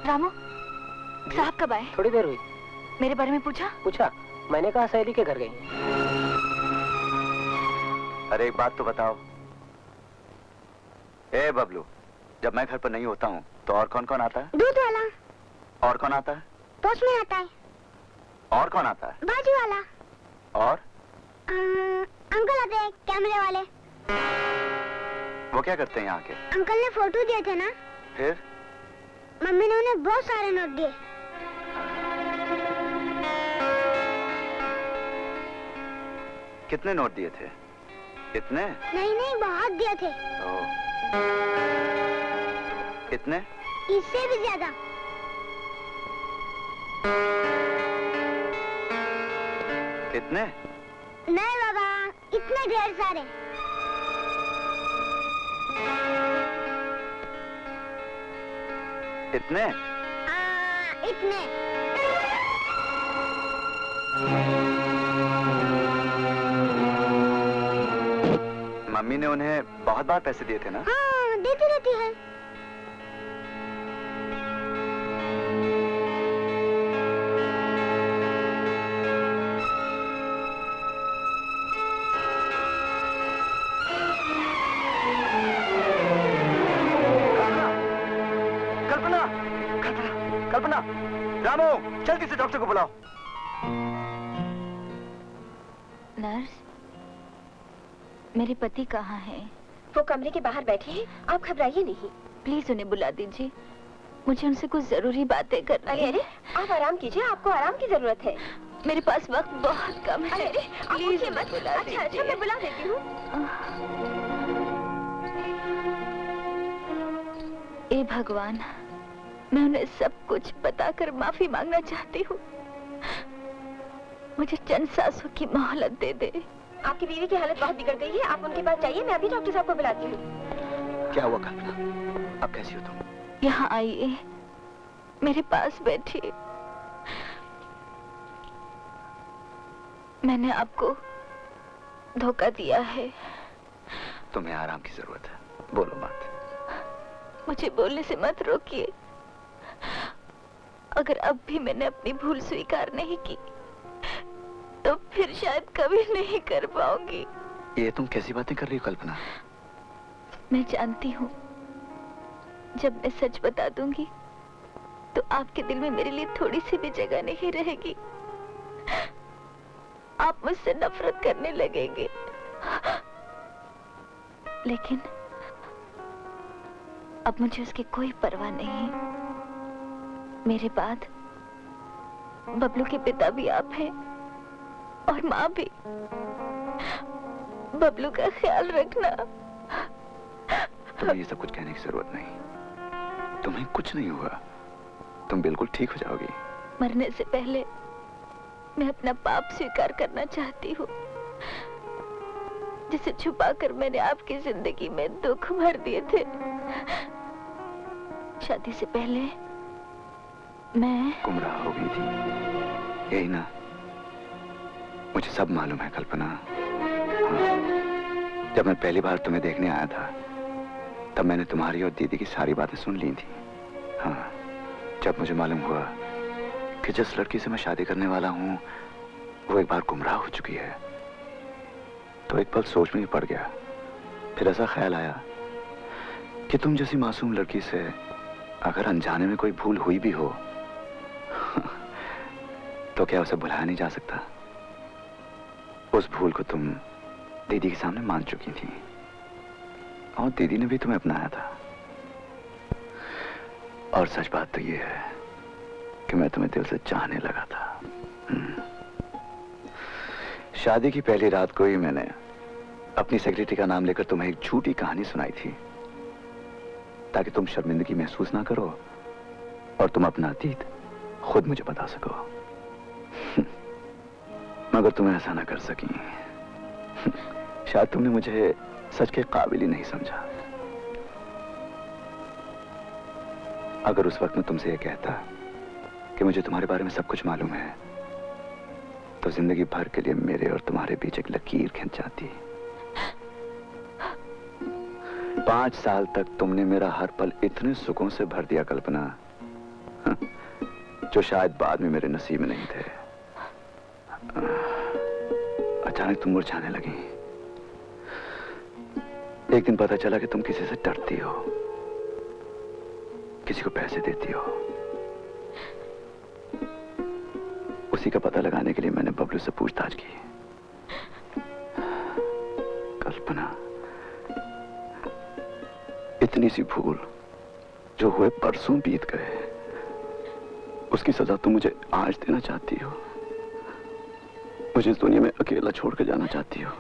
रामू, साहब कब आए? थोड़ी देर हुई। मेरे बारे में पूछा? पूछा, मैंने कहा सहेली के घर गई। अरे एक बात तो बताओ। ए बबलू, जब मैं घर पर नहीं होता हूँ तो और कौन कौन आता है? दूध वाला। और कौन आता है? पोस्टमैन आता है। और कौन आता है? बाजू वाला। और अंकल आते हैं, कैमरे वाले। वो क्या करते हैं यहाँ के? अंकल ने फोटो दिए थे ना, फिर मम्मी ने उन्हें बहुत सारे नोट दिए। कितने नोट दिए थे? इतने? नहीं नहीं, बहुत दिए थे। कितने? इससे भी ज्यादा। कितने? नहीं बाबा, इतने ढेर सारे। इतने? इतने। मम्मी ने उन्हें बहुत बार पैसे दिए थे ना? हाँ, देती रहती है। कल्पना, रामू, जल्दी से डॉक्टर को बुलाओ। नर्स, मेरे पति कहाँ हैं? वो कमरे के बाहर बैठे हैं, आप घबराइए नहीं। प्लीज उन्हें बुला दीजिए, मुझे उनसे कुछ जरूरी बातें करनी है। अरे आप आराम कीजिए, आपको आराम की जरूरत है। मेरे पास वक्त बहुत कम है। अरे प्लीज मत बुला। अच्छा मैं बुला देती हूँ। ए भगवान, मैं उन्हें सब कुछ बताकर माफी मांगना चाहती हूँ। मुझे चंद सांसों की मोहलत दे दे। आपकी बीवी की हालत बहुत बिगड़ गई है, आप उनके पास जाइए, मैं अभी डॉक्टर साहब को बुलाती हूँ। क्या हुआ कल्पना? अब कैसी हो तुम? यहाँ आइए, मेरे पास बैठिए। मैंने आपको धोखा दिया है। तुम्हें आराम की जरूरत है, बोलो मत। मुझे बोलने से मत रोकिए। अगर अब भी मैंने अपनी भूल स्वीकार नहीं की तो फिर शायद कभी नहीं कर पाऊंगी। ये तुम कैसी बातें कर रही हो कल्पना? मैं जानती हूँ, जब मैं सच बता दूंगी तो आपके दिल में मेरे लिए थोड़ी सी भी जगह नहीं रहेगी। आप मुझसे नफरत करने लगेंगे। लेकिन अब मुझे उसकी कोई परवाह नहीं। मेरे बाद बबलू के पिता भी आप हैं और माँ भी। बबलू का ख्याल रखना। तुम्हें ये सब कुछ कहने की जरूरत नहीं। तुम्हें कुछ नहीं हुआ, तुम बिल्कुल ठीक हो जाओगी। मरने से पहले मैं अपना पाप स्वीकार करना चाहती हूँ, जिसे छुपाकर मैंने आपकी जिंदगी में दुख भर दिए थे। शादी से पहले मैं गुमराह हो गई थी, यही ना? मुझे सब मालूम है कल्पना। हाँ। जब मैं पहली बार तुम्हें देखने आया था तब मैंने तुम्हारी और दीदी की सारी बातें सुन ली थी। हाँ, जब मुझे मालूम हुआ कि जिस लड़की से मैं शादी करने वाला हूँ वो एक बार गुमराह हो चुकी है तो एक पल सोच में ही पड़ गया। फिर ऐसा ख्याल आया कि तुम जैसी मासूम लड़की से अगर अनजाने में कोई भूल हुई भी हो तो क्या उसे भुलाया नहीं जा सकता? उस भूल को तुम दीदी के सामने मान चुकी थी और दीदी ने भी तुम्हें अपनाया था। और सच बात तो ये है कि मैं तुम्हें दिल से चाहने लगा था। शादी की पहली रात को ही मैंने अपनी सेक्रेटरी का नाम लेकर तुम्हें एक झूठी कहानी सुनाई थी ताकि तुम शर्मिंदगी महसूस ना करो और तुम अपना अतीत खुद मुझे बता सको। मगर तुम ऐसा ना कर सकी। शायद तुमने मुझे सच के काबिल ही नहीं समझा। अगर उस वक्त मैं तुमसे यह कहता कि मुझे तुम्हारे बारे में सब कुछ मालूम है तो जिंदगी भर के लिए मेरे और तुम्हारे बीच एक लकीर खिंच जाती। 5 साल तक तुमने मेरा हर पल इतने सुखों से भर दिया कल्पना जो शायद बाद में मेरे नसीब में नहीं थे। अचानक तुम मुरझाने लगी। एक दिन पता चला कि तुम किसी से डरती हो, किसी को पैसे देती हो। उसी का पता लगाने के लिए मैंने बबलू से पूछताछ की। कल्पना, इतनी सी भूल जो हुए परसों बीत गए, उसकी सजा तुम मुझे आज देना चाहती हो। मुझे इस दुनिया में अकेला छोड़ कर जाना चाहती हो।